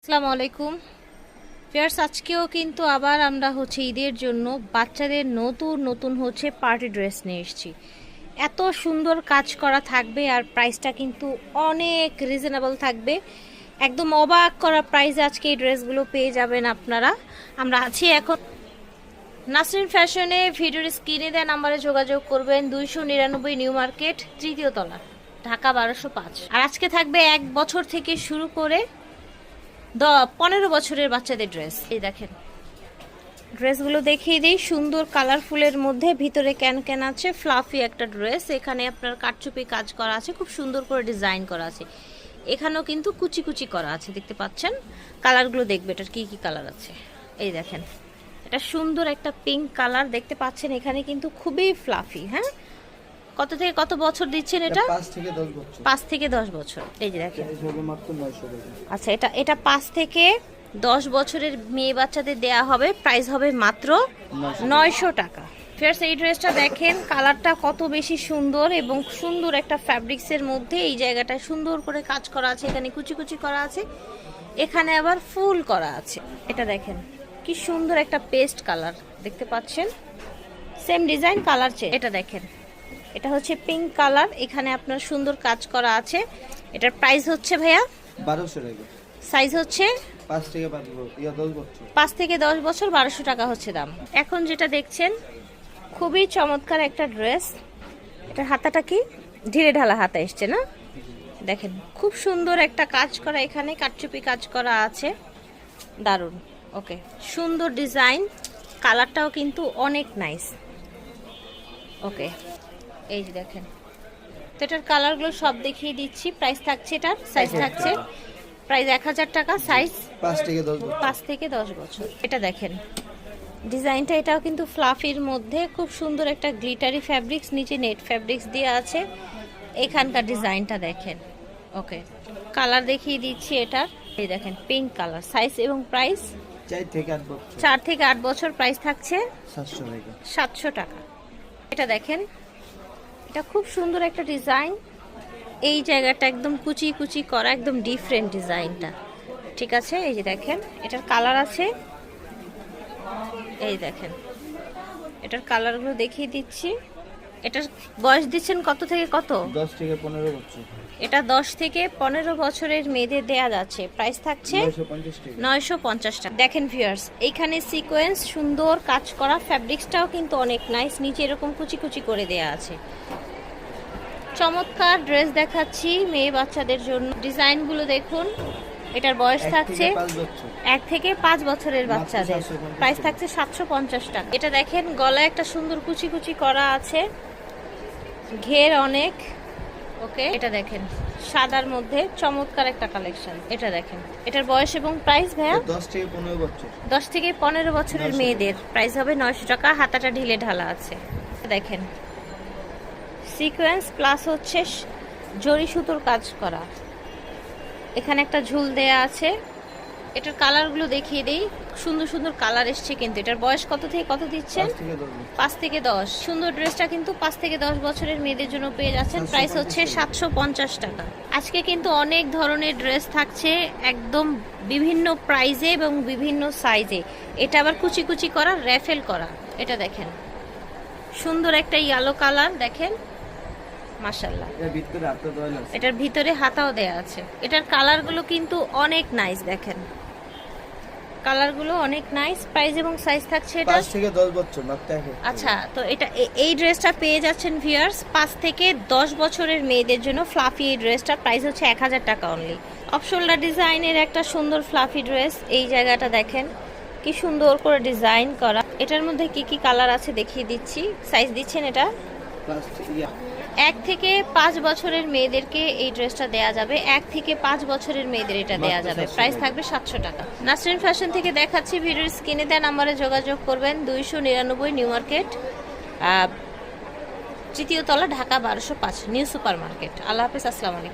আসসালামু আলাইকুম ফিয়ার্স, আজকেও কিন্তু আবার আমরা ঈদের জন্য বাচ্চাদের নতুন নতুন পার্টি ড্রেস নিয়ে এসেছি। এত সুন্দর কাজ করা থাকবে আর প্রাইসটা কিন্তু অনেক রিজনেবল থাকবে। একদম অবাক করা প্রাইসে আজকে এই ড্রেসগুলো পেয়ে যাবেন আপনারা। আমরা আছি এখন নাসরিন ফ্যাশনে। ভিডিওর স্ক্রিনে দেওয়া নাম্বারে যোগাযোগ করবেন। 299 নিউ মার্কেট, তৃতীয় তলা, ঢাকা 1205। আর আজকে থাকবে 1 বছর থেকে শুরু করে 15 বছরের বাচ্চাদের ড্রেস। এই দেখেন ড্রেসগুলো দেখিয়ে দিই। সুন্দর কালারফুলের মধ্যে ভিতরে ক্যান আছে, ফ্লাফি একটা ড্রেস। এখানে আপনার কাটচুপি কাজ করা আছে, খুব সুন্দর করে ডিজাইন করা আছে। এখানেও কিন্তু কুচি কুচি করা আছে, দেখতে পাচ্ছেন। কালারগুলো দেখবে এটার কি কি কালার আছে। এই দেখেন এটা সুন্দর একটা পিঙ্ক কালার দেখতে পাচ্ছেন। এখানে কিন্তু খুবই ফ্লাফি। হ্যাঁ, কত থেকে কত বছর দিচ্ছেন এটা? 5 থেকে 10 বছর। 5 থেকে 10 বছর। এই যে দেখেন, মাত্র 900 টাকা। আচ্ছা, এটা 5 থেকে 10 বছরের মেয়ে বাচ্চাদের দেয়া হবে। প্রাইস হবে মাত্র 900 টাকা। ফিয়ার্স, এই ড্রেসটা দেখেন, কালারটা কত বেশি সুন্দর এবং সুন্দর একটা ফ্যাব্রিক্সের মধ্যে এই জায়গাটায় সুন্দর করে কাজ করা আছে। এখানে কুচি কুচি করা আছে, এখানে আবার ফুল করা আছে। এটা দেখেন কি সুন্দর একটা পেস্ট কালার দেখতে পাচ্ছেন। Same design, colour change. এটা দেখেন, এটা পিঙ্ক কালার, এখানে আপনার সুন্দর কাজ করা আছে। এটার প্রাইস ভাইয়া 1200 টাকা। সাইজ 5 থেকে 10 বছর। 5 থেকে 10 বছর, 1200 টাকা দাম। এখন যেটা দেখছেন খুবই চমৎকার একটা ড্রেস। এটার হাতাটা কি ঢিলে ঢালা হাতা এসছে না? দেখেন খুব সুন্দর একটা কাজ করা, এখানে কাটচুপি কাজ করা আছে, দারুন। ওকে, সুন্দর ডিজাইন, কালারটাও কিন্তু অনেক নাইস। ওকে, এই যে দেখেন, তো এটার কালারগুলো সব দেখিয়ে দিচ্ছি। প্রাইস থাকছে, এটার সাইজ থাকছে প্রাইস 1000 টাকা, সাইজ 5 থেকে 10 বছর। 5 থেকে 10 বছর। এটা দেখেন ডিজাইনটা, এটাও কিন্তু ফ্লাফির মধ্যে খুব সুন্দর একটা গ্লিটারি ফ্যাব্রিক্স, নিচে নেট ফ্যাব্রিক্স দিয়ে আছে। এখানকার ডিজাইনটা দেখেন। ওকে, কালার দেখিয়ে দিচ্ছি এটার। এই দেখেন পিঙ্ক কালার, সাইজ এবং প্রাইস 4 থেকে 8 বছর। 4 থেকে 8 বছর। প্রাইস থাকছে 700 টাকা। 700 টাকা। এটা দেখেন, এটা খুব সুন্দর একটা ডিজাইন। এই জায়গাটা একদম কুচি কুচি করা, একদম ডিফারেন্ট ডিজাইনটা। ঠিক আছে, এই যে দেখেন এটার কালার আছে। এই দেখেন এটার কালারগুলো দেখিয়ে দিচ্ছি। এটার বয়স দিচ্ছেন কত থেকে কত? 10 থেকে 15 বছর। এটা 10 থেকে 15 বছরের মেয়েদের দেয়া যাচ্ছে। প্রাইস থাকছে 950 টাকা। 950 টাকা। দেখেন ভিউয়ার্স, এইখানে সিকোয়েন্স সুন্দর কাজ করা, ফ্যাব্রিক্সটাও কিন্তু অনেক নাইস। নিচে এরকম কুচি কুচি করে দেয়া আছে। চমৎকার ড্রেস দেখাচ্ছি মেয়ে বাচ্চাদের জন্য। ডিজাইনগুলো দেখুন। এটার বয়স থাকছে 1 থেকে 5 বছরের বাচ্চাদের। প্রাইস থাকছে 750 টাকা। এটা দেখেন, গলায় একটা সুন্দর কুচি কুচি করা আছে, ঘের অনেক। ওকে, এটা দেখেন সাদার মধ্যে চমৎকার একটা কালেকশন। এটা দেখেন, এটার বয়স এবং প্রাইস ভাইয়া 10 থেকে 15 বছর। 10 থেকে 15 বছরের মেয়েদের প্রাইস হবে 900 টাকা। হাতাটা ঢিলে ঢালা আছে। দেখেন সিকোয়েন্স প্লাস জরি সুতোর কাজ করা, এখানে একটা ঝুল দেয়া আছে। এটার কালারগুলো দেখিয়ে দেই, সুন্দর সুন্দর কালার এসছে। কিন্তু এটার বয়স কত থেকে কত দিচ্ছেন? 5 থেকে 10। সুন্দর ড্রেসটা কিন্তু 5 থেকে 10 বছরের মেয়েদের জন্য পেয়ে যাচ্ছেন। প্রাইস 750 টাকা। আজকে কিন্তু অনেক ধরনের ড্রেস থাকছে, একদম বিভিন্ন প্রাইজে এবং বিভিন্ন সাইজে। এটা আবার কুচি কুচি করা, র্যাফেল করা। এটা দেখেন সুন্দর একটা ইয়েলো কালার, দেখেন মাশাআল্লাহ। এটার ভিতরে হাতাও দেয়া আছে। এটার কালারগুলো কিন্তু অনেক নাইস, দেখেন কালারগুলো অনেক নাইস। প্রাইস এবং সাইজ থাকছে এটা 5 থেকে 10 বছর মাত্র। আচ্ছা, তো এটা এই ড্রেসটা পেয়ে যাচ্ছেন ভিউয়ার্স 5 থেকে 10 বছরের মেয়েদের জন্য। ফ্লাফি এই ড্রেসটার প্রাইস 1000 টাকা অনলি। অফ শোল্ডার ডিজাইনের একটা সুন্দর ফ্লাফি ড্রেস। এই জায়গাটা দেখেন কি সুন্দর করে ডিজাইন করা। এটার মধ্যে কি কি কালার আছে দেখিয়ে দিচ্ছি। সাইজ দিচ্ছেন এটা 1 থেকে 5 বছরের মেয়েদেরকে এই ড্রেসটা দেয়া যাবে। 1 থেকে 5 বছরের মেয়েদের এটা দেয়া যাবে। প্রাইস থাকবে 700 টাকা। নাসরিন ফ্যাশন থেকে দেখাচ্ছি। ভিডিওর স্ক্রিনে দেওয়া নাম্বারে যোগাযোগ করবেন। 299 নিউ মার্কেট, তৃতীয় তলা, ঢাকা 1205, নিউ সুপার মার্কেট। আল্লাহ হাফেজ, আসসালামু আলাইকুম।